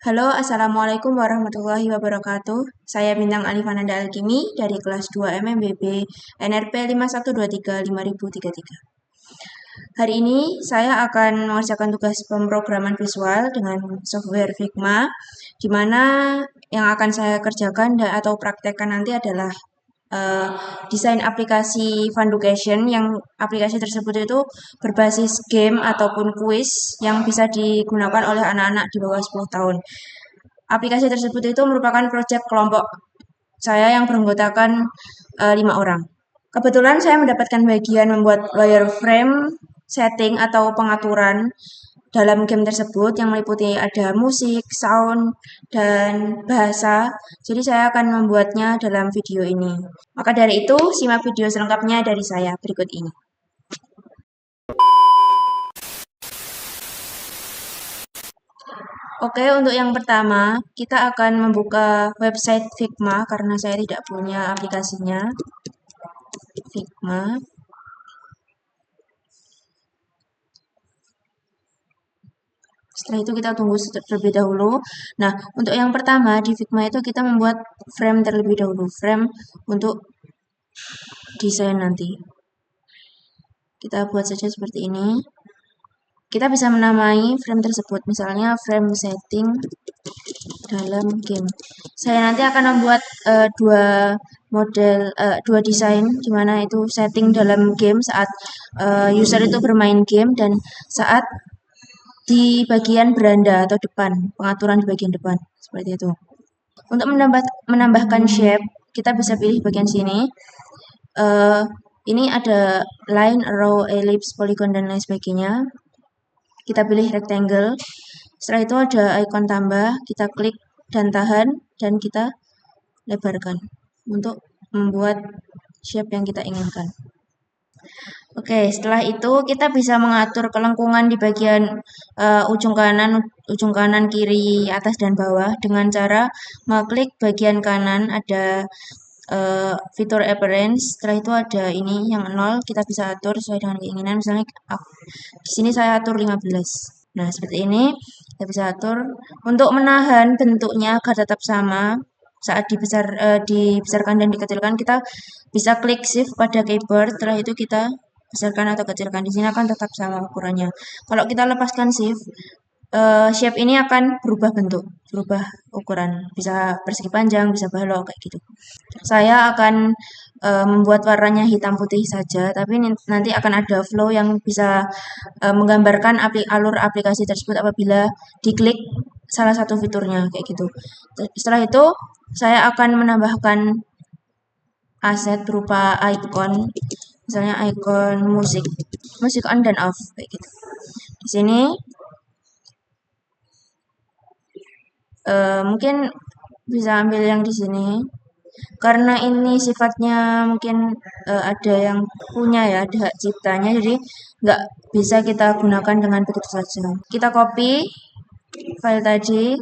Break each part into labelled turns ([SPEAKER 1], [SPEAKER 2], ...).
[SPEAKER 1] Halo, Assalamualaikum warahmatullahi wabarakatuh. Saya Bintang Alifananda Alkimi dari kelas 2 MMBB NRP 51235033. Hari ini saya akan mengerjakan tugas pemrograman visual dengan software Figma, di mana yang akan saya kerjakan atau praktekkan nanti adalah desain aplikasi Funducation, yang aplikasi tersebut itu berbasis game ataupun kuis yang bisa digunakan oleh anak-anak di bawah 10 tahun. Aplikasi tersebut itu merupakan proyek kelompok saya yang beranggotakan 5 orang. Kebetulan saya mendapatkan bagian membuat wireframe setting atau pengaturan dalam game tersebut yang meliputi ada musik, sound, dan bahasa. Jadi saya akan membuatnya dalam video ini. Maka dari itu, simak video selengkapnya dari saya berikut ini. Oke, untuk yang pertama, kita akan membuka website Figma karena saya tidak punya aplikasinya. Figma. Setelah itu kita tunggu terlebih dahulu. Nah, untuk yang pertama di Figma itu kita membuat frame terlebih dahulu. Frame untuk desain nanti. Kita buat saja seperti ini. Kita bisa menamai frame tersebut, misalnya frame setting dalam game. Saya nanti akan membuat dua desain, di mana itu setting dalam game saat user itu bermain game dan saat di bagian beranda atau depan, pengaturan di bagian depan, seperti itu. Untuk menambahkan shape, kita bisa pilih bagian sini. Ini ada line, arrow, ellipse, polygon, dan lain sebagainya. Kita pilih rectangle. Setelah itu ada icon tambah, kita klik dan tahan, dan kita lebarkan untuk membuat shape yang kita inginkan. Oke, setelah itu kita bisa mengatur kelengkungan di bagian ujung kanan, kiri, atas, dan bawah dengan cara mengklik bagian kanan ada fitur appearance. Setelah itu ada ini yang 0, kita bisa atur sesuai dengan keinginan. Misalnya di sini saya atur 15. Nah, seperti ini kita bisa atur untuk menahan bentuknya agar tetap sama. Saat dibesarkan dan dikecilkan, kita bisa klik shift pada keyboard. Setelah itu kita besarkan atau kecilkan. Di sini akan tetap sama ukurannya. Kalau kita lepaskan shift, shape ini akan berubah bentuk, berubah ukuran. Bisa persegi panjang, bisa balok, kayak gitu. Saya akan membuat warnanya hitam putih saja, tapi nanti akan ada flow yang bisa menggambarkan alur aplikasi tersebut apabila diklik salah satu fiturnya, kayak gitu. Setelah itu, saya akan menambahkan aset berupa icon, misalnya icon musik on dan off, kayak gitu. Di sini mungkin bisa ambil yang di sini karena ini sifatnya mungkin ada yang punya ya, ada hak ciptanya, jadi nggak bisa kita gunakan dengan begitu saja. Kita copy file tadi.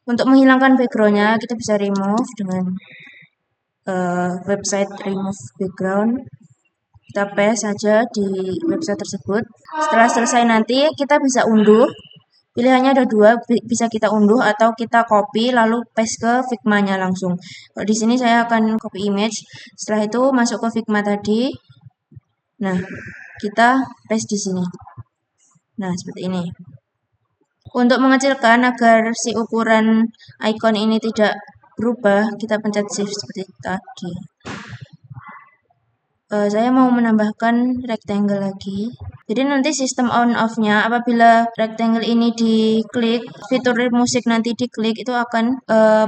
[SPEAKER 1] Untuk menghilangkan backgroundnya kita bisa remove dengan website remove background. Kita paste saja di website tersebut. Setelah selesai nanti kita bisa unduh. Pilihannya ada dua, bisa kita unduh atau kita copy lalu paste ke Figma-nya langsung. Kalau di sini saya akan copy image. Setelah itu masuk ke Figma tadi. Nah, kita paste di sini. Nah, seperti ini. Untuk mengecilkan agar si ukuran icon ini tidak berubah, kita pencet shift seperti tadi. Saya mau menambahkan rectangle lagi. Jadi nanti sistem on off-nya apabila rectangle ini diklik, fitur musik nanti diklik itu akan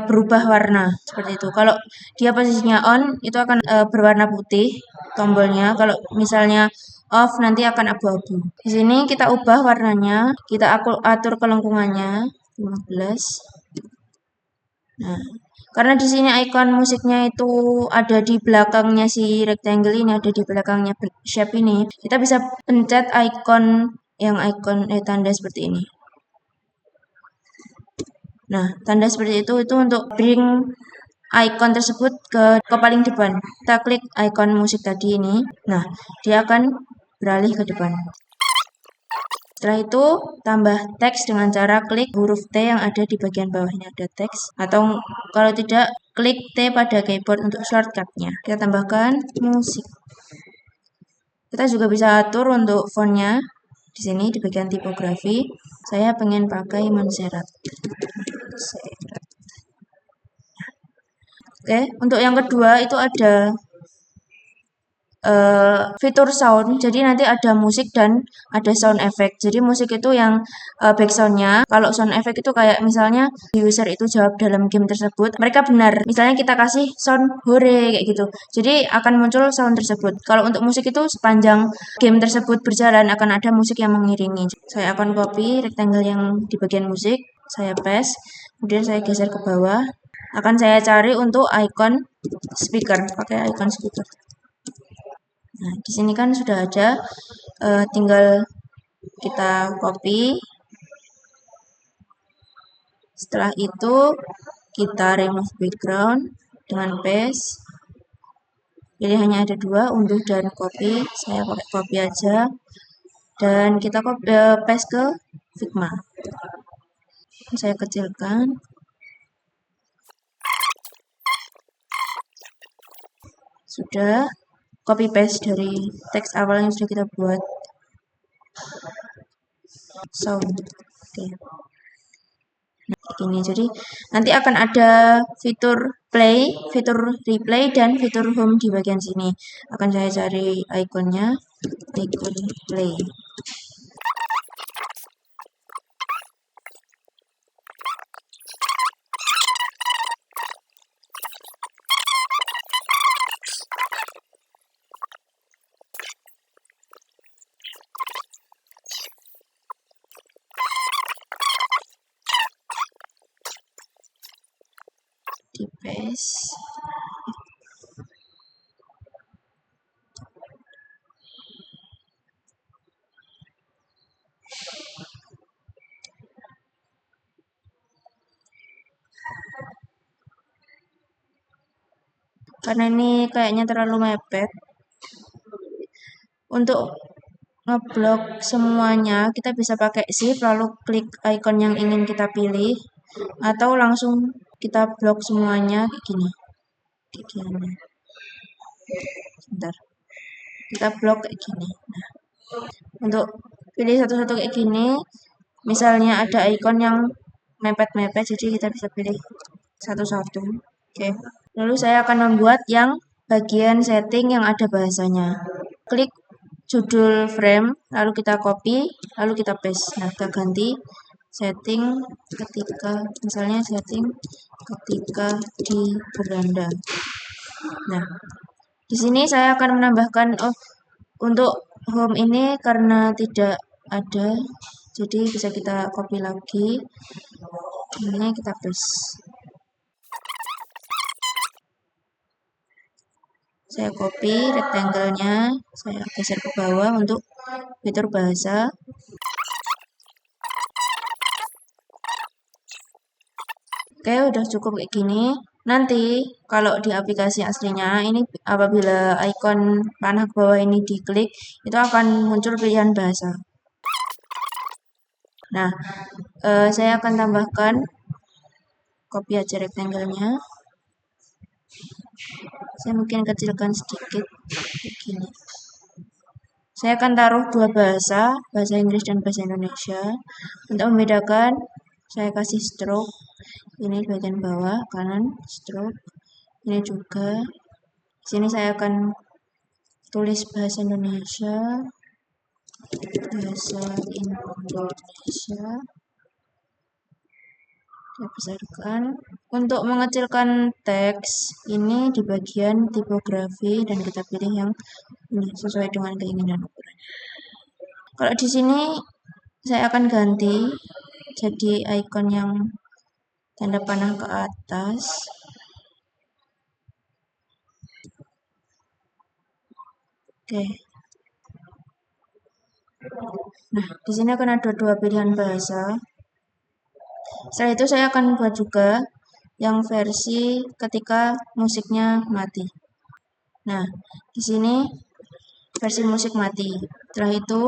[SPEAKER 1] berubah warna seperti itu. Kalau dia posisinya on itu akan berwarna putih tombolnya. Kalau misalnya off nanti akan abu-abu. Di sini kita ubah warnanya, kita atur kelengkungannya 15. Nah, karena di sini icon musiknya itu ada di belakangnya si rectangle ini, ada di belakangnya shape ini. Kita bisa pencet tanda seperti ini. Nah, tanda seperti itu untuk bring icon tersebut ke paling depan. Kita klik icon musik tadi ini. Nah, dia akan beralih ke depan. Setelah itu tambah teks dengan cara klik huruf T yang ada di bagian bawahnya ada teks, atau kalau tidak klik T pada keyboard untuk shortcutnya. Kita tambahkan musik. Kita juga bisa atur untuk fontnya. Di sini di bagian tipografi, saya pengen pakai Montserrat. Oke, untuk yang kedua itu ada fitur sound. Jadi nanti ada musik dan ada sound effect. Jadi musik itu yang backsoundnya. Kalau sound effect itu kayak misalnya user itu jawab dalam game tersebut, mereka benar. Misalnya kita kasih sound hore kayak gitu. Jadi akan muncul sound tersebut. Kalau untuk musik itu sepanjang game tersebut berjalan akan ada musik yang mengiringi. Saya akan copy rectangle yang di bagian musik, saya paste, kemudian saya geser ke bawah. Akan saya cari untuk icon speaker, pakai icon speaker. Nah, di sini kan sudah ada, tinggal kita copy. Setelah itu kita remove background dengan paste. Pilihannya ada dua, unduh dan copy. Saya pakai copy aja. Dan kita paste ke Figma. Saya kecilkan. Sudah copy paste dari teks awal yang sudah kita buat. Sound. Oke. Nah, gini. Jadi nanti akan ada fitur play, fitur replay, dan fitur home di bagian sini. Akan saya cari ikonnya, icon play. Di paste. Karena ini kayaknya terlalu mepet. Untuk ngeblok semuanya, kita bisa pakai shift lalu klik icon yang ingin kita pilih, atau langsung kita blok semuanya kayak gini. Kayak gini. Bentar. Kita blok kayak gini. Nah, untuk pilih satu-satu kayak gini, misalnya ada icon yang mepet-mepet, jadi kita bisa pilih satu-satu. Oke. Lalu saya akan membuat yang bagian setting yang ada bahasanya. Klik judul frame, lalu kita copy, lalu kita paste. Nah, kita ganti setting ketika, misalnya setting ketika di beranda. Nah, di sini saya akan menambahkan, untuk home ini karena tidak ada, jadi bisa kita copy lagi. Ini kita paste. Saya copy rectangle-nya, saya geser ke bawah untuk fitur bahasa. Oke, udah cukup kayak gini. Nanti kalau di aplikasi aslinya ini apabila icon panah ke bawah ini diklik, itu akan muncul pilihan bahasa. Nah, saya akan tambahkan, copy aja rectangle-nya. Saya mungkin kecilkan sedikit begini. Saya akan taruh dua bahasa, bahasa Inggris dan bahasa Indonesia. Untuk membedakan, saya kasih stroke. Ini bagian bawah kanan, stroke. Ini juga. Di sini saya akan tulis bahasa Indonesia. Bahasa Indonesia. Saya besarkan. Untuk mengecilkan teks ini di bagian tipografi dan kita pilih yang ini sesuai dengan keinginan ukuran. Kalau di sini saya akan ganti jadi icon yang tanda panah ke atas. Oke. Nah, di sini akan ada dua pilihan bahasa. Setelah itu saya akan buat juga yang versi ketika musiknya mati. Nah, di sini versi musik mati. Setelah itu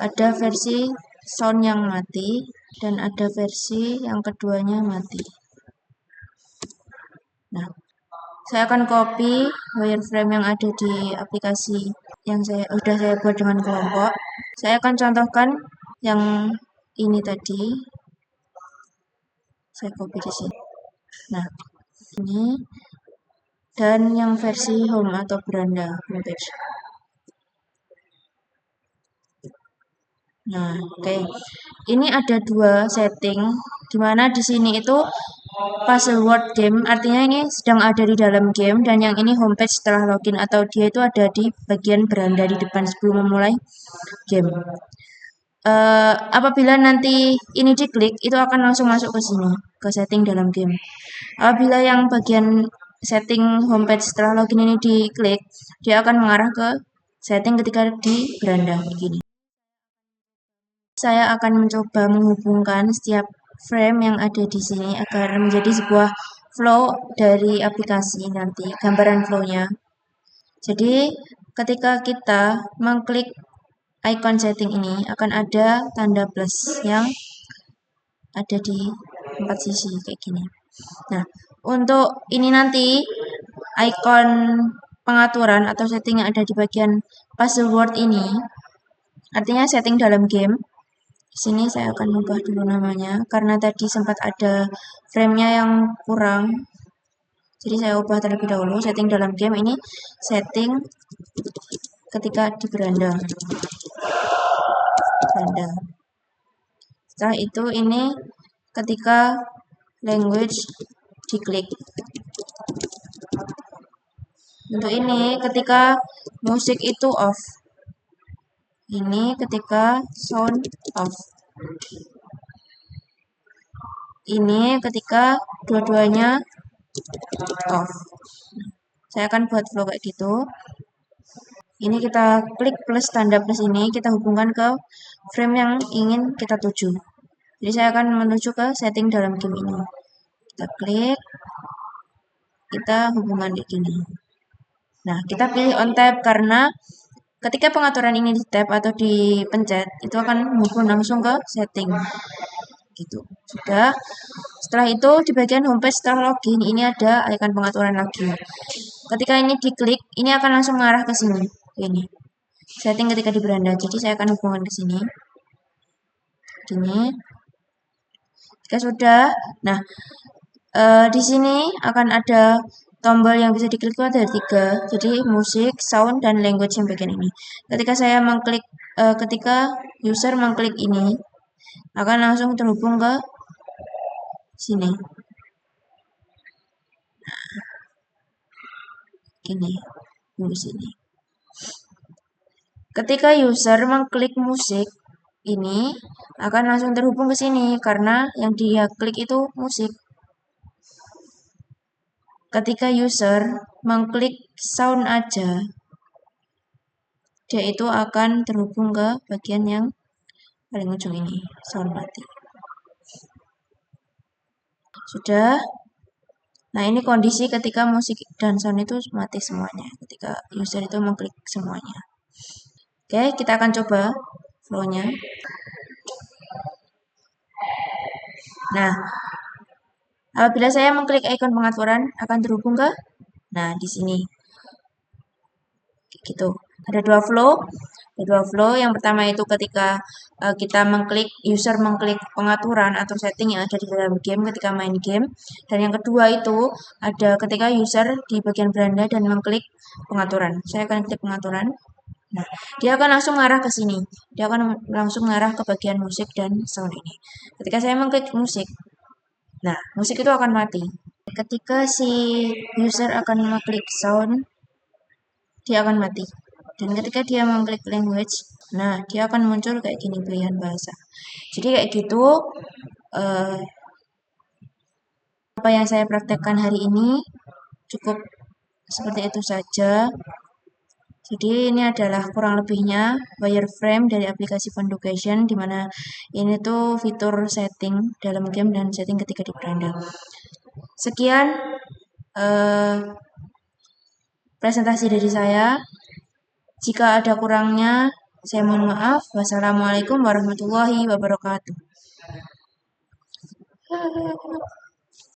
[SPEAKER 1] ada versi sound yang mati dan ada versi yang keduanya mati. Nah, saya akan copy wireframe yang ada di aplikasi yang sudah saya buat dengan kelompok. Saya akan contohkan yang ini tadi. Saya copy di sini. Nah, ini dan yang versi home atau beranda homepage. Nah, oke. Ini ada dua setting di mana di sini itu password game, artinya ini sedang ada di dalam game, dan yang ini homepage setelah login atau dia itu ada di bagian beranda di depan sebelum memulai game. Apabila nanti ini diklik, itu akan langsung masuk ke sini, ke setting dalam game. Apabila yang bagian setting homepage setelah login ini diklik, dia akan mengarah ke setting ketika di beranda begini. Saya akan mencoba menghubungkan setiap frame yang ada di sini agar menjadi sebuah flow dari aplikasi nanti, gambaran flow-nya. Jadi, ketika kita mengklik icon setting ini, akan ada tanda plus yang ada di 4 sisi kayak gini. Nah, untuk ini nanti icon pengaturan atau setting yang ada di bagian password ini, artinya setting dalam game. Di sini saya akan ubah dulu namanya karena tadi sempat ada frame-nya yang kurang. Jadi saya ubah terlebih dahulu setting dalam game ini, setting ketika di beranda. Setelah itu ini ketika language diklik. Untuk ini ketika musik itu off. Ini ketika sound off. Ini ketika dua-duanya off. Saya akan buat flow kayak gitu. Ini kita klik plus tanda plus ini, kita hubungkan ke frame yang ingin kita tuju. Jadi saya akan menuju ke setting dalam game ini. Kita klik, kita hubungan kayak gini. Nah, kita pilih on tab karena ketika pengaturan ini di tab atau dipencet, itu akan menghubung langsung ke setting. Gitu. Sudah. Setelah itu di bagian homepage setelah login ini ada icon pengaturan lagi. Ketika ini diklik, ini akan langsung mengarah ke sini. Ini. Setting ketika di beranda. Jadi saya akan hubungkan ke sini. Gini. Jika sudah, nah di sini akan ada tombol yang bisa diklik itu ada 3. Jadi musik, sound, dan language yang bagian ini. Ketika saya mengklik, ketika user mengklik ini, akan langsung terhubung ke sini. Gini, tunggu sini. Ketika user mengklik musik, ini akan langsung terhubung ke sini karena yang dia klik itu musik. Ketika user mengklik sound aja, dia itu akan terhubung ke bagian yang paling ujung ini, sound mati. Sudah. Nah, ini kondisi ketika musik dan sound itu mati semuanya, ketika user itu mengklik semuanya. Oke, kita akan coba flow-nya. Nah, apabila saya mengklik icon pengaturan, akan terhubung ke, nah, di sini. Gitu. Ada dua flow. Yang pertama itu ketika kita mengklik, user mengklik pengaturan atau setting yang ada di dalam game ketika main game. Dan yang kedua itu ada ketika user di bagian beranda dan mengklik pengaturan. Saya akan klik pengaturan. Nah, dia akan langsung mengarah ke sini. Dia akan langsung mengarah ke bagian musik dan sound ini. Ketika saya mengklik musik, nah, musik itu akan mati. Ketika si user akan mengklik sound, dia akan mati. Dan ketika dia mengklik language, nah, dia akan muncul kayak gini pilihan bahasa. Jadi kayak gitu apa yang saya praktekkan hari ini cukup seperti itu saja. Jadi ini adalah kurang lebihnya wireframe dari aplikasi Funducation, di mana ini tuh fitur setting dalam game dan setting ketika di beranda. Sekian presentasi dari saya. Jika ada kurangnya, Saya mohon maaf. Wassalamualaikum warahmatullahi wabarakatuh.